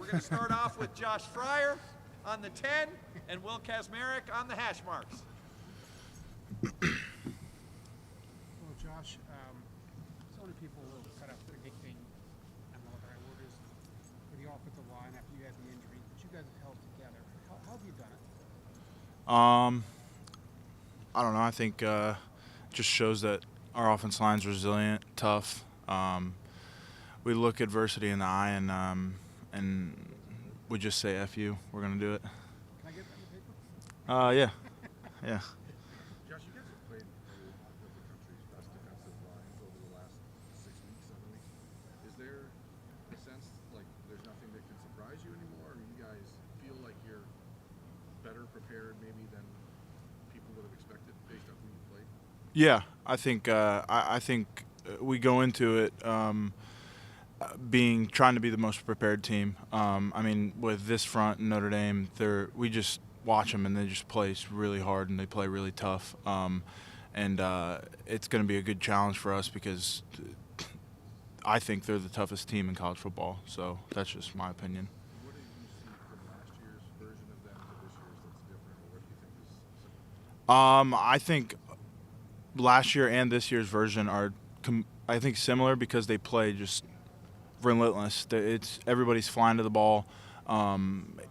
We're going to start off with Josh Fryar on the 10 and Will Kazmarek on the hash marks. Well, Josh, so many people were kind of predicting, I don't know what the right word is, for the offensive line after you had the injury, but you guys have held together. How have you done it? I don't know. I think it just shows that our offense line's resilient, tough. We look adversity in the eye and we just say "F you." We're gonna do it. Can I get that in the paper? Yeah, yeah. Josh, you guys have played a lot of the country's best defensive lines over the last 6 weeks, 7 weeks. Is there a sense like there's nothing that can surprise you anymore, or you guys feel like you're better prepared maybe than people would have expected based on who you played? Yeah, I think we go into it trying to be the most prepared team. I mean, with this front and Notre Dame, we just watch them and they just play really hard and they play really tough. And it's going to be a good challenge for us because I think they're the toughest team in college football. So that's just my opinion. What did you see from last year's version of them to this year's that's different, or what do you think is similar? I think last year and this year's version are, I think, similar because they play just relentless. Everybody's flying to the ball.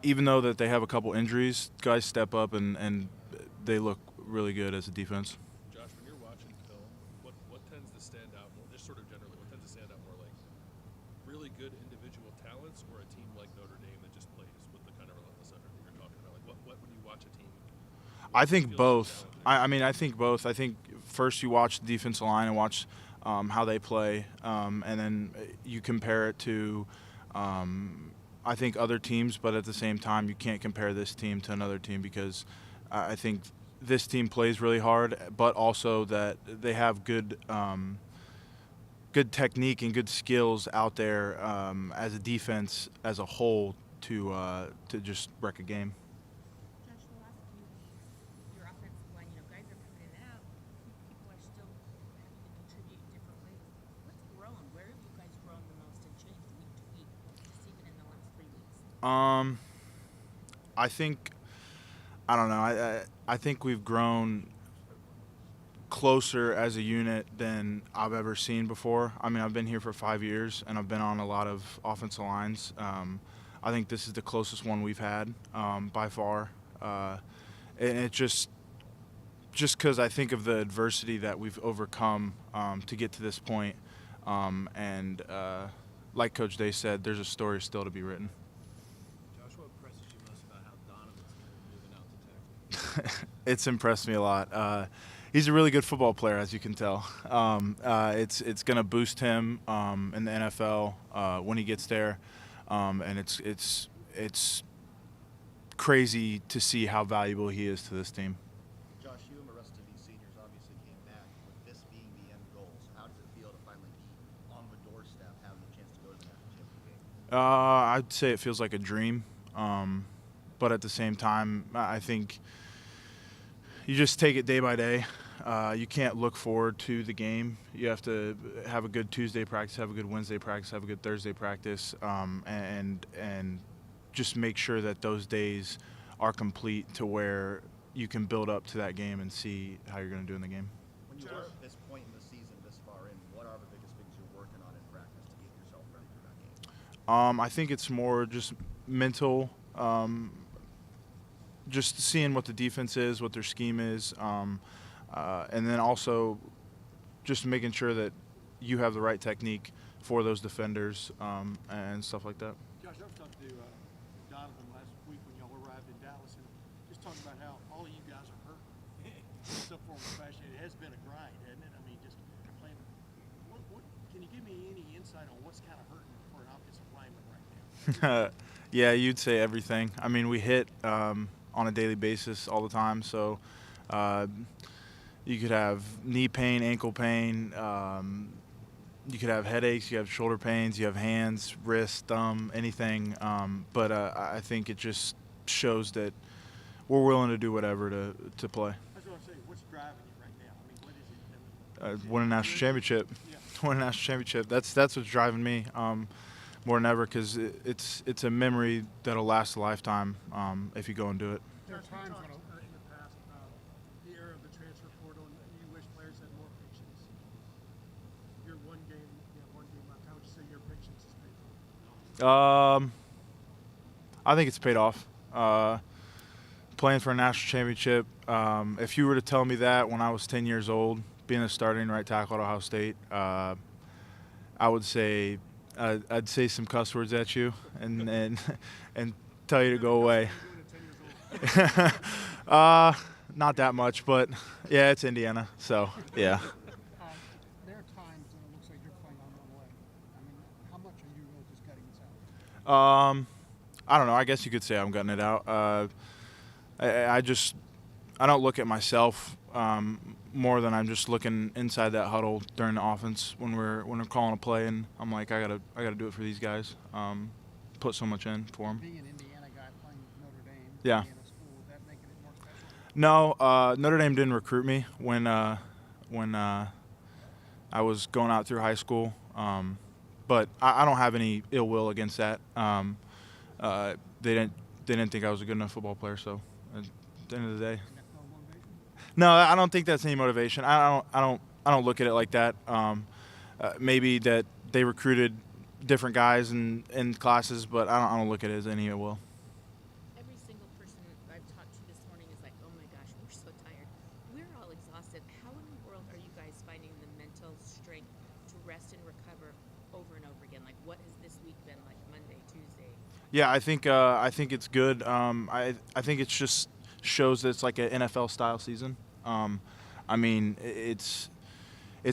Even though that they have a couple injuries, guys step up and they look really good as a defense. Josh, when you're watching film, what tends to stand out more, just sort of generally, what tends to stand out more, like really good individual talents or a team like Notre Dame that just plays with the kind of relentless effort that you're talking about? Like what when you watch a team? I think both. I mean, I think both. I think first you watch the defensive line and watch how they play, and then you compare it to, I think, other teams. But at the same time, you can't compare this team to another team because I think this team plays really hard, but also that they have good technique and good skills out there as a defense as a whole to just wreck a game. Josh, the last few weeks, your offensive line, guys are coming in and out. People are still having to contribute in different ways. What's grown? Where have you guys grown the most and changed week to week, just even in the last 3 weeks? I think, I don't know. I think we've grown closer as a unit than I've ever seen before. I mean, I've been here for 5 years and I've been on a lot of offensive lines. I think this is the closest one we've had by far. And it just because I think of the adversity that we've overcome to get to this point. And like Coach Day said, there's a story still to be written. Josh, what impresses you most about how Donovan's moving out to tackle? It's impressed me a lot. He's a really good football player, as you can tell. It's going to boost him in the NFL when he gets there, and it's crazy to see how valuable he is to this team. Josh, you and the rest of these seniors obviously came back with this being the end goal. So how does it feel to finally be on the doorstep, having the chance to go to the national championship game? I'd say it feels like a dream, but at the same time, I think you just take it day by day. You can't look forward to the game. You have to have a good Tuesday practice, have a good Wednesday practice, have a good Thursday practice, and just make sure that those days are complete to where you can build up to that game and see how you're going to do in the game. When you are at this point in the season, this far in, what are the biggest things you're working on in practice to get yourself ready for that game? I think it's more just mental, just seeing what the defense is, what their scheme is, and then also just making sure that you have the right technique for those defenders and stuff like that. Josh, I was talking to Donovan last week when y'all arrived in Dallas, and just talking about how all of you guys are hurt in some form or fashion. It has been a grind, hasn't it? I mean, just playing. What can you give me any insight on what's kind of hurting for an offensive lineman right now? Yeah, you'd say everything. I mean, we hit on a daily basis all the time, so you could have knee pain, ankle pain, you could have headaches, you have shoulder pains, you have hands, wrist, thumb, anything. But I think it just shows that we're willing to do whatever to play. I was going to say, what's driving you right now? I mean, what is it? Win a national championship. Yeah. Win a national championship. That's what's driving me. more than ever because it's a memory that'll last a lifetime if you go and do it. There are Josh, you times talked when in the past about the era of the transfer portal, and you wish players had more patience. You're one game left. How would you say your patience is paid off? I think it's paid off. Playing for a national championship. If you were to tell me that when I was 10 years old, being a starting right tackle at Ohio State, I would say I'd say some cuss words at you and and tell you to go away. Not that much, but yeah, it's Indiana, so yeah. There are times when it looks like you're playing on one leg. I mean, how much are you really just gutting this out? I don't know. I guess you could say I'm gutting it out. I don't look at myself more than I'm just looking inside that huddle during the offense when we're calling a play, and I'm like, I gotta do it for these guys. Put so much in for them. Being an Indiana guy playing Notre Dame, Yeah. Indiana school, is that making it more special? No, Notre Dame didn't recruit me when I was going out through high school. But I don't have any ill will against that. They didn't think I was a good enough football player. So at the end of the day, And that's no motivation? no, I don't think that's any motivation. I don't look at it like that. Maybe that they recruited different guys in classes, but I don't look at it as any ill will. Every single person I've talked to this morning is like, oh my gosh, we're so tired. We're all exhausted. How in the world are you guys finding the mental strength to rest and recover over and over again? Like, what has this week been like, Monday, Tuesday? Yeah, I think it's good. I think it's just shows that it's like an NFL style season. I mean, it's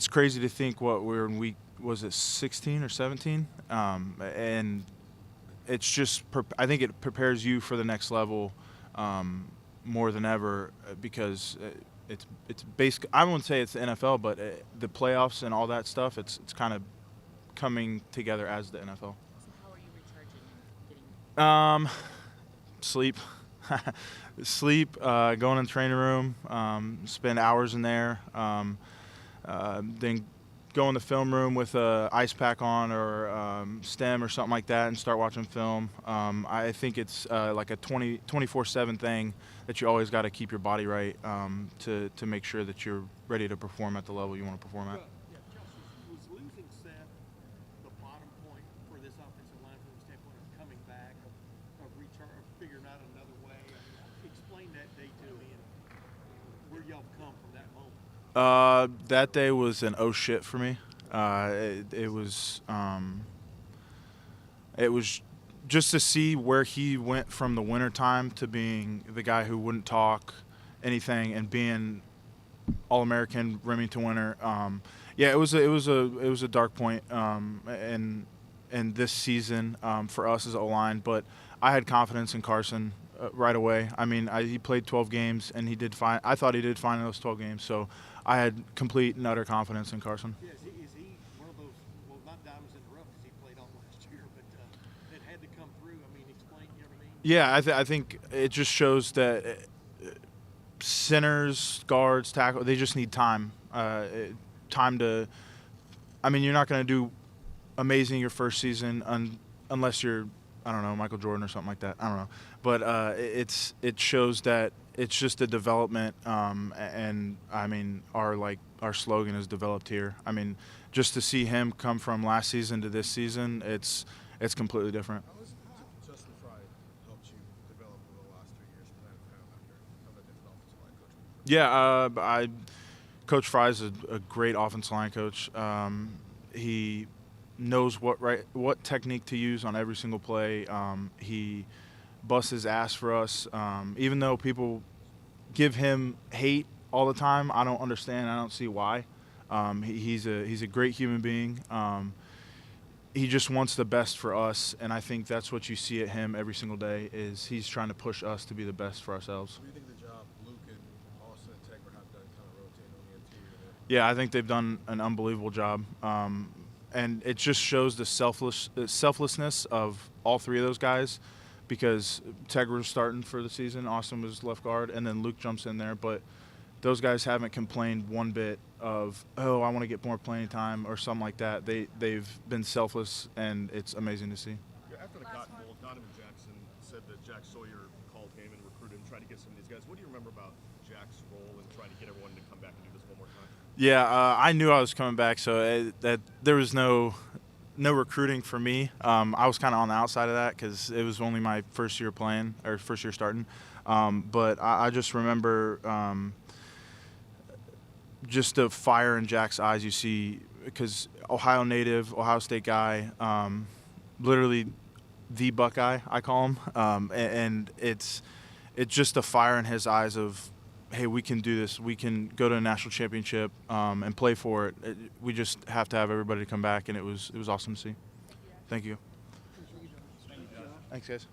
crazy to think what we're in week, was it 16 or 17, and it's just I think it prepares you for the next level more than ever because it's basic. I wouldn't say it's the NFL, but the playoffs and all that stuff. It's kind of coming together as the NFL. So how are you recharging and getting? Sleep, sleep. Going in the training room, spend hours in there. Then go in the film room with a ice pack on or stem or something like that and start watching film. I think it's like a 24/7 thing that you always got to keep your body right to make sure that you're ready to perform at the level you want to perform at. Yeah, Josh, was losing Seth the bottom point for this offensive line from the standpoint of coming back, of figuring out another way? I mean, explain that day to me and where y'all come from that moment. That day was an oh shit for me. It was just to see where he went from the winter time to being the guy who wouldn't talk anything and being All-American Remington winner. Yeah, it was a dark point in this season for us as O-line, but I had confidence in Carson right away. I mean, he played 12 games and he did fine. I thought he did fine in those 12 games, so I had complete and utter confidence in Carson. Yeah, is he one of those, well, not diamonds in the rough because he played all last year, but that had to come through? I mean, explain, you know what I mean? Yeah, I think it just shows that centers, guards, tackle, they just need time. Time to – I mean, you're not going to do amazing your first season unless you're, I don't know, Michael Jordan or something like that. I don't know. But it shows that it's just a development, and I mean our slogan is developed here. I mean, just to see him come from last season to this season, it's completely different. How has Justin Fry helped you develop over the last 3 years of a different offensive line coach? Yeah, Coach Fry is a great offensive line coach. He knows what technique to use on every single play. He busts his ass for us. Even though people give him hate all the time, I don't understand. I don't see why. He's a great human being. He just wants the best for us, and I think that's what you see at him every single day. Is he's trying to push us to be the best for ourselves. What do you think the job Luke and Austin and Tegra have done, kind of rotating on the interior there? Yeah, I think they've done an unbelievable job, and it just shows the selflessness of all three of those guys. Because Tegra was starting for the season, Austin was left guard, and then Luke jumps in there. But those guys haven't complained one bit of, oh, I want to get more playing time or something like that. They've been selfless, and it's amazing to see. After the Cotton Bowl, Donovan Jackson said that Jack Sawyer called him and recruited him, tried to get some of these guys. What do you remember about Jack's role in trying to get everyone to come back and do this one more time? Yeah, I knew I was coming back, so that there was no recruiting for me. I was kind of on the outside of that because it was only my first year playing or first year starting. But I just remember just the fire in Jack's eyes. You see, because Ohio native, Ohio State guy, literally the Buckeye, I call him, and it's just the fire in his eyes of, hey, we can do this. We can go to a national championship and play for it. We just have to have everybody come back, and it was awesome to see. Thank you. Thanks, guys.